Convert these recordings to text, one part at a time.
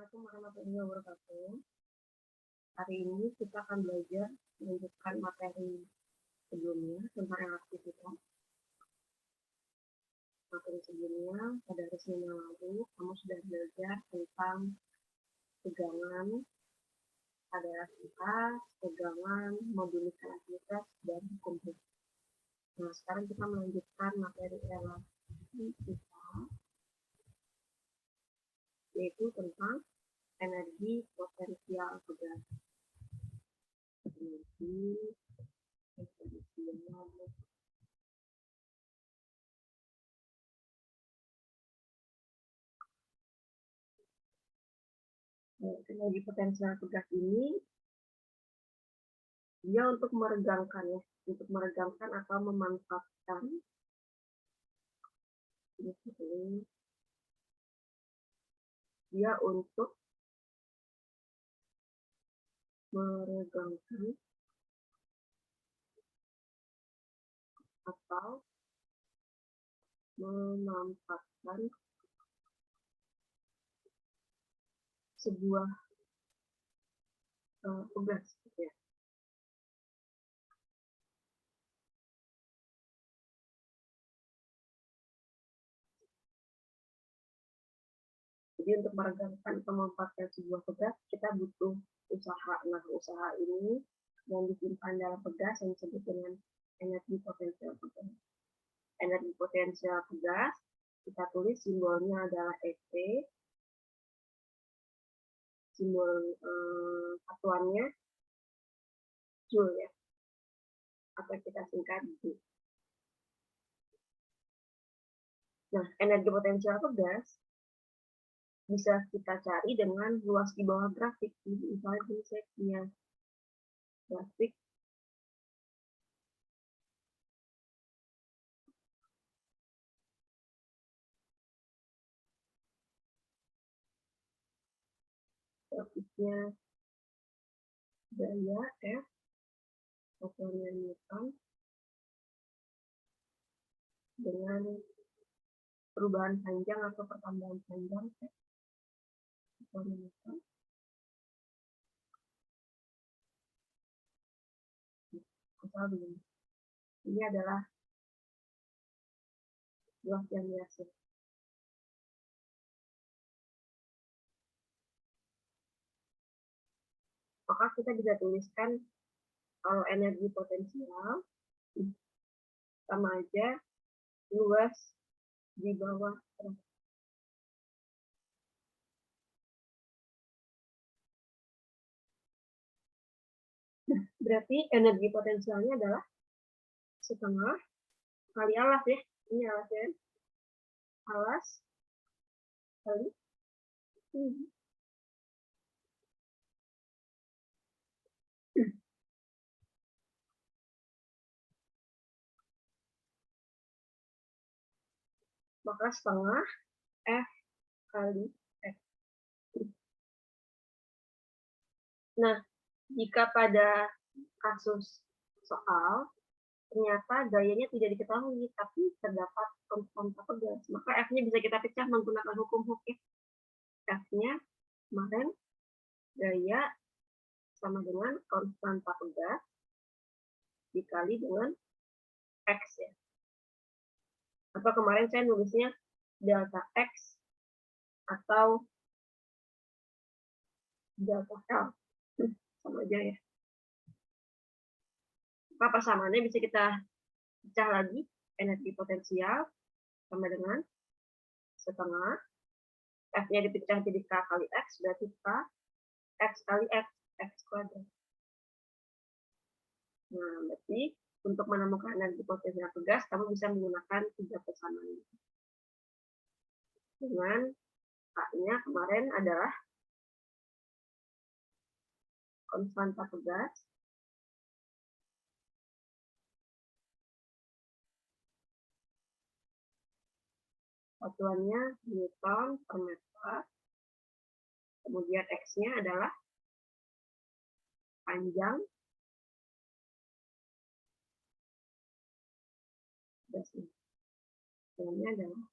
Assalamualaikum warahmatullahi wabarakatuh. Hari ini kita akan belajar melanjutkan materi sebelumnya tentang elastisitas. Materi sebelumnya pada hari Senin yang lalu kamu sudah belajar tentang tegangan, ada elastisitas, tegangan, mobilitas elastisitas, dan hukum Hooke. Nah, sekarang kita melanjutkan materi elastisitas, yaitu tentang energi potensial tegas. Energi potensial. Energi potensial tegas ini dia untuk meregangkan ya, untuk meregangkan atau memanfaatkan dia untuk meregangkan atau memanfaatkan sebuah tugas ya. Jadi untuk meregangkan atau memanfaatkan sebuah pegas kita butuh usaha. Nah, usaha ini yang disimpan dalam pegas yang disebut dengan energi potensial tegas. Energi potensial tegas kita tulis simbolnya adalah EP, simbol satuannya Joule ya, atau kita singkat J. Nah, energi potensial tegas bisa kita cari dengan ruas di bawah grafik. Misalnya di saya punya grafik grafiknya daya F, satuannya Newton, dengan perubahan panjang atau pertambahan panjang F, satuannya Newton. Misal begini, ini adalah ruas yang biasa. Maka kita bisa tuliskan kalau energi potensial sama aja luas di bawah grafik. Berarti energi potensialnya adalah setengah kali alas ya. Ini alasnya. Alas kali ini. Maka setengah F kali F. Nah, jika pada kasus soal ternyata gayanya tidak diketahui, tapi terdapat konstanta pegas, maka F-nya bisa kita pecah menggunakan hukum Hooke. F-nya kemarin gaya sama dengan konstanta pegas dikali dengan X ya. Atau kemarin saya nulisnya delta X atau delta L. Sama aja ya. Maka persamaannya bisa kita pecah lagi. Energi potensial sama dengan setengah. F-nya dipecah jadi K kali X, berarti K X kali X, X kuadrat. Nah, berarti untuk menemukan energi potensial tegas, kamu bisa menggunakan 3 persamaan. Dengan K-nya kemarin adalah konstanta pegas satuannya Newton per meter, kemudian X-nya adalah panjang gasnya, adalah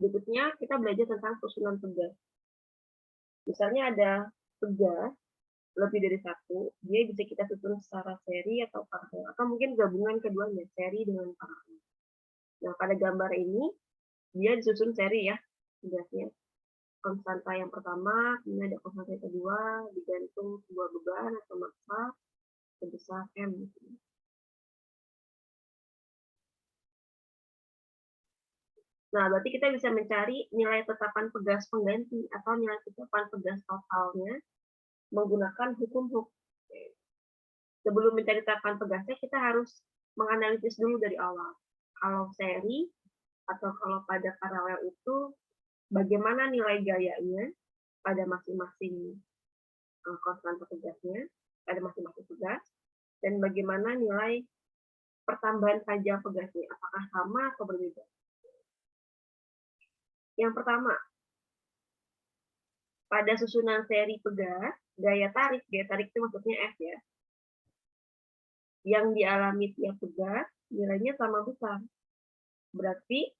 Berikutnya kita belajar tentang susunan pegas. Misalnya ada pegas lebih dari satu, dia bisa kita susun secara seri atau paralel, atau mungkin gabungan keduanya, seri dengan paralel. Nah, pada gambar ini, dia disusun seri ya, pegasnya. Konstanta yang pertama, kemudian ada konstanta yang kedua, digantung sebuah beban atau massa sebesar M. Nah, berarti kita bisa mencari nilai tetapan pegas pengganti atau nilai tetapan pegas totalnya menggunakan hukum Hooke. Sebelum mencari tetapan pegasnya, kita harus menganalisis dulu dari awal. Kalau seri atau kalau pada paralel itu, bagaimana nilai gayanya pada masing-masing konstanta pegasnya, pada masing-masing pegas, dan bagaimana nilai pertambahan panjang pegasnya, apakah sama atau berbeda. Yang pertama, pada susunan seri pegas, gaya tarik itu maksudnya F ya, yang dialami tiap pegas, nilainya sama besar. Berarti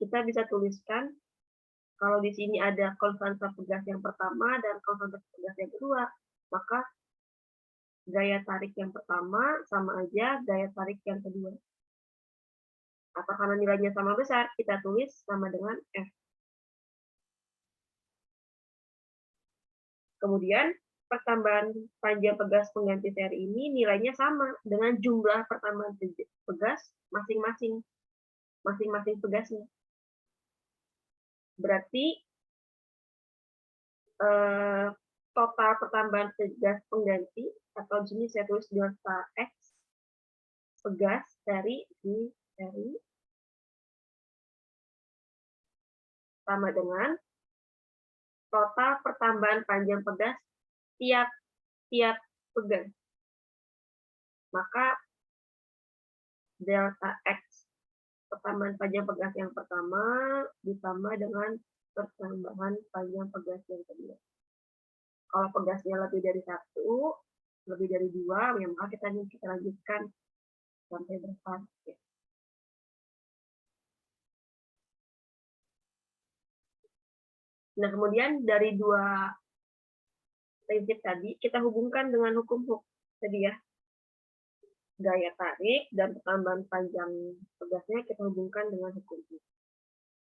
kita bisa tuliskan kalau di sini ada konstanta pegas yang pertama dan konstanta pegas yang kedua, maka gaya tarik yang pertama sama aja gaya tarik yang kedua. Atau karena nilainya sama besar, kita tulis sama dengan F. Kemudian, pertambahan panjang pegas pengganti seri ini nilainya sama dengan jumlah pertambahan pegas masing-masing pegasnya. Berarti total pertambahan pegas pengganti atau di sini saya tulis delta X pegas seri di seri sama dengan total pertambahan panjang pegas tiap pegas. Maka delta X pertambahan panjang pegas yang pertama ditambah dengan pertambahan panjang pegas yang kedua. Kalau pegasnya lebih dari satu, lebih dari dua, ya maka kita lanjutkan sampai berapa. Ya. Nah, kemudian dari dua prinsip tadi, kita hubungkan dengan hukum Hooke tadi ya. Gaya tarik dan pertambahan panjang pegasnya kita hubungkan dengan hukum Hooke.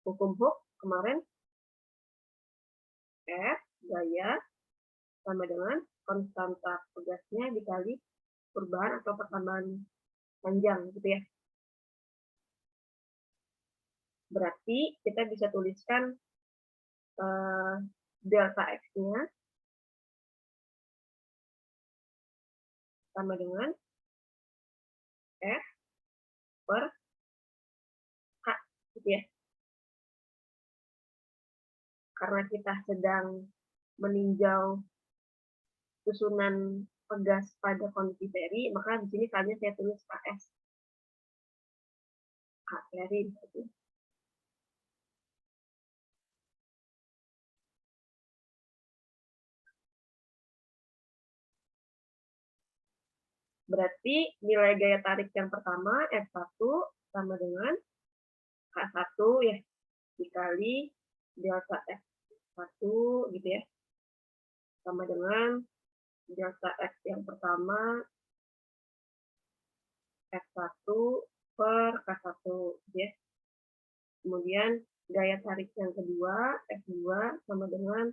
Hukum Hooke kemarin F gaya sama dengan konstanta pegasnya dikali perubahan atau pertambahan panjang gitu ya. Berarti kita bisa tuliskan delta X-nya sama dengan F per K gitu ya. Karena kita sedang meninjau susunan pegas pada kondisi seri, maka di sini K-nya saya tulis KS. K seri gitu. Berarti nilai gaya tarik yang pertama F1 sama dengan K1 ya dikali delta F1 gitu ya. Sama dengan delta X yang pertama F1 per K1 gitu ya. Kemudian gaya tarik yang kedua F2 sama dengan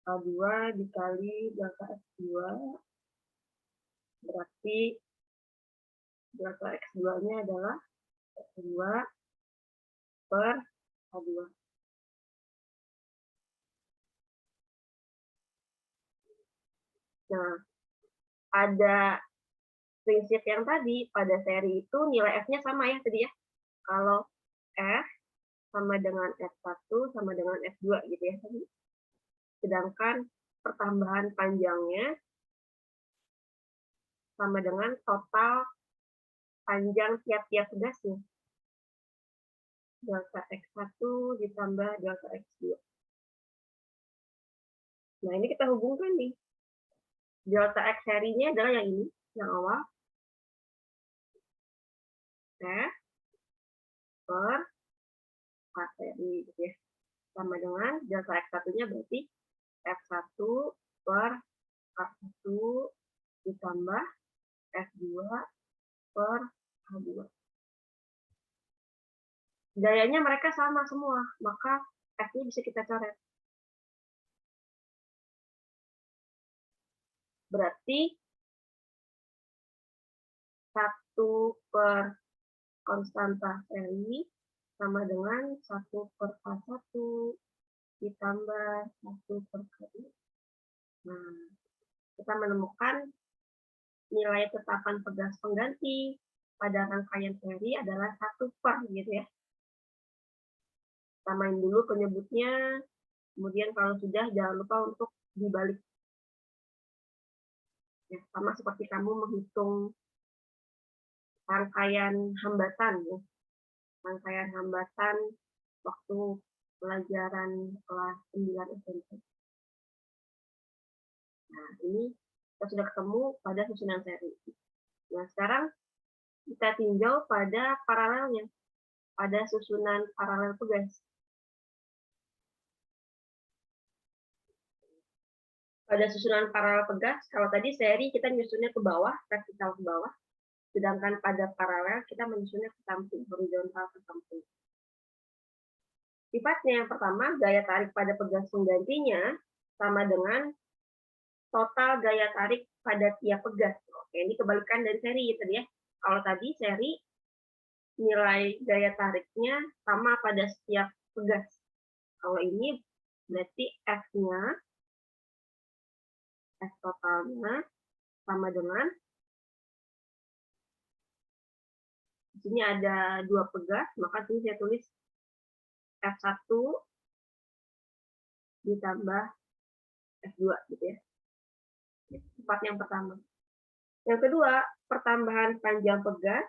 K2 dikali delta X2 berarti delta X2-nya adalah X2 per K2. Nah, ada prinsip yang tadi, pada seri itu nilai F-nya sama ya tadi ya. Kalau F sama dengan F1 sama dengan F2 gitu ya tadi. Sedangkan pertambahan panjangnya sama dengan total panjang tiap-tiap pegasnya. Delta X1 ditambah delta X2. Nah, ini kita hubungkan nih. Delta X serinya adalah yang ini, yang awal. F per K seri gitu ya. Sama dengan delta X1-nya berarti F1 per K1 ditambah F2 per H2. Gayanya mereka sama semua, maka F-nya bisa kita coret. Berarti 1 per konstanta seri sama dengan 1 per K1 ditambah 1 per K2. Nah, kita menemukan nilai tetapan pegas pengganti pada rangkaian seri adalah 1 per gitu ya. Samain dulu penyebutnya, kemudian kalau sudah jangan lupa untuk dibalik. Ya, sama seperti kamu menghitung rangkaian hambatan ya. Rangkaian hambatan waktu pelajaran kelas 9 SMP. Nah, ini kita sudah ketemu pada susunan seri. Nah, sekarang kita tinjau pada paralelnya, pada susunan paralel pegas. Pada susunan paralel pegas, kalau tadi seri kita nyusunnya ke bawah, vertikal ke bawah, sedangkan pada paralel kita menyusunnya ke samping, horizontal ke samping. Sifatnya yang pertama, gaya tarik pada pegas penggantinya sama dengan total gaya tarik pada tiap pegas. Oke, ini kebalikan dari seri tadi ya. Kalau tadi seri nilai gaya tariknya sama pada setiap pegas. Kalau ini berarti F-nya, F totalnya sama dengan, di sini ada 2 pegas, maka sini saya tulis F1 ditambah F2 gitu ya. Sifat yang pertama. Yang kedua, pertambahan panjang pegas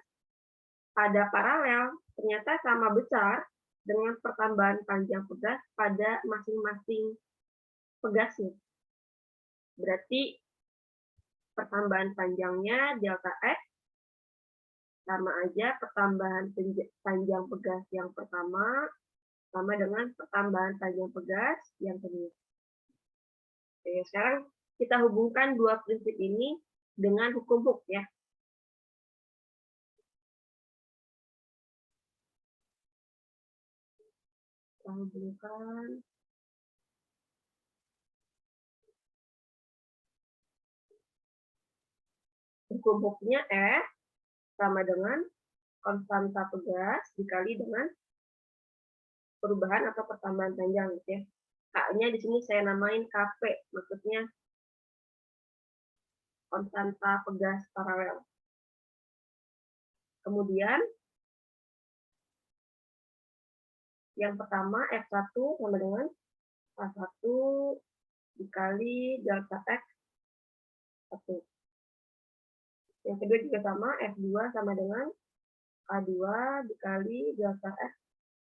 pada paralel ternyata sama besar dengan pertambahan panjang pegas pada masing-masing pegasnya. Berarti pertambahan panjangnya delta X sama aja pertambahan panjang pegas yang pertama sama dengan pertambahan panjang pegas yang kedua. Oke, sekarang kita hubungkan dua prinsip ini dengan hukum Hooke ya. Kita hubungkan hukum Hooke-nya F sama dengan konstanta pegas dikali dengan perubahan atau pertambahan panjang gitu ya. K-nya di sini saya namain KP, maksudnya konstanta pegas paralel. Kemudian yang pertama F1 sama dengan K1 dikali delta X 1. Yang kedua juga sama, F2 sama dengan K2 dikali delta X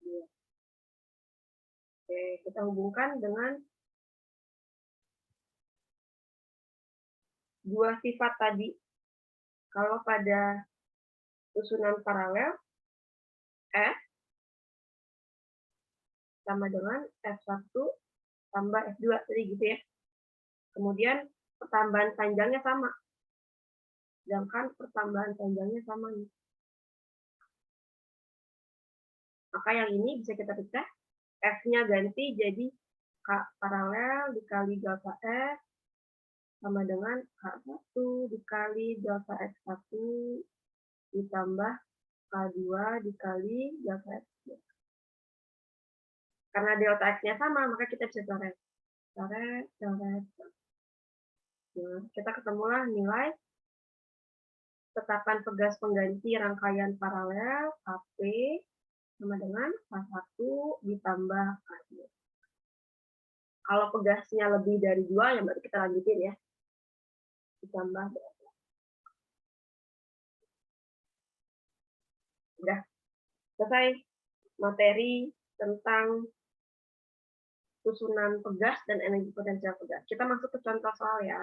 2. Oke, kita hubungkan dengan dua sifat tadi. Kalau pada susunan paralel, F sama dengan F1 tambah F2 tadi gitu ya. Kemudian pertambahan panjangnya sama. Sedangkan pertambahan panjangnya sama nih. Maka yang ini bisa kita pecah. F-nya ganti jadi K paralel dikali delta X sama dengan K1 dikali delta X1 ditambah K2 dikali delta X2. Karena delta X-nya sama, maka kita bisa coret. Coret. Nah, kita ketemulah nilai tetapan pegas pengganti rangkaian paralel KP sama dengan K1 ditambah K2. Kalau pegasnya lebih dari 2, ya baru kita lanjutin ya. Ditambah berapa? Udah selesai materi tentang susunan pegas dan energi potensial pegas. Kita masuk ke contoh soal ya.